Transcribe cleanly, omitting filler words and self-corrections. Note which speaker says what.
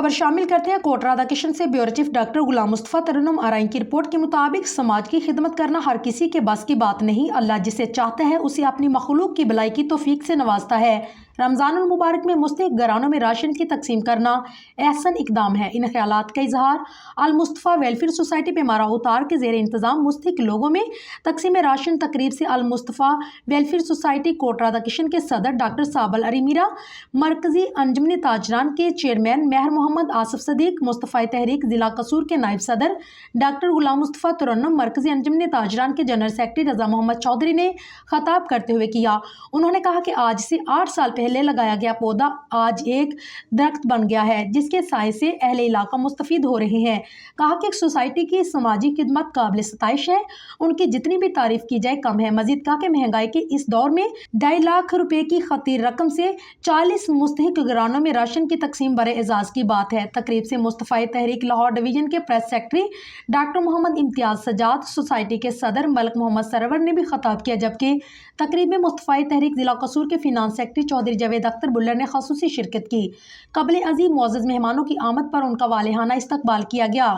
Speaker 1: खबर शामिल करते हैं कोट राधा किशन से। ब्यूरो चीफ डॉक्टर गुलाम मुस्तफ़ा तरन्नुम आरआई की रिपोर्ट के मुताबिक समाज की खिदमत करना हर किसी के बस की बात नहीं। अल्लाह जिसे चाहता है उसे अपनी मखलूक की भलाई की तौफीक से नवाजता है। रमज़ानुल मुबारक में मुस्तहिक घरानों में राशन की तकसीम करना एहसन इकदाम है। इन ख्यालात का इजहार अल मुस्तफ़ा वेलफेयर सोसाइटी पे मारा उतार के ज़ेर इंतज़ाम मुस्तहिक लोगों में तकसीम राशन तकरीब से अल मुस्तफ़ा वेलफेयर सोसाइटी कोट राधा किशन के सदर डॉक्टर साबल अली मीरा, मरकजी अंजुमन ताजरान के चेयरमैन महर मोहम्मद आसिफ सदीक, मुस्तफ़ा तहरीक ज़िला कसूर के नायब सदर डॉक्टर गुलाम मुस्तफ़ा तरन्नुम, मरकजी अंजुमन ताजरान के जनरल सेक्रेटरी रज़ा मोहम्मद चौधरी ने खताब करते हुए किया। उन्होंने कहा कि आज से 8 साल पहले लगाया गया पौधा आज एक दरख्त बन गया है जिसके साए से अहले इलाका मुस्तफ़ीद हो रहे हैं। कहा कि सोसाइटी की समाजी खिदमत काबिल सताइश है, उनकी जितनी भी तारीफ की जाए कम है। मजीद कहा कि महंगाई के इस दौर में 2.5 लाख रुपए की खतीर रकम से 40 मुस्तहिक घरानों में राशन की तकसीम बड़े एजाज की बात है। तकरीब से मुस्तफ़ा तहरीक लाहौर डिवीजन के press secretary doctor Mohammad Imtiaz Sajjad, society के सदर मलक मोहम्मद सरवर ने भी खताब किया, जबकि तकरीब में मुस्तफ़ा तहरीक ज़िला कसूर के फिनांस सेक्रेटरी चौधरी जावेद अख्तर बुल्लर ने ख़ुसूसी शिरकत की। क़ब्ल अज़ीम मुअज़्ज़ज़ मेहमानों की आमद पर उनका वालेहाना इस्तकबाल किया गया।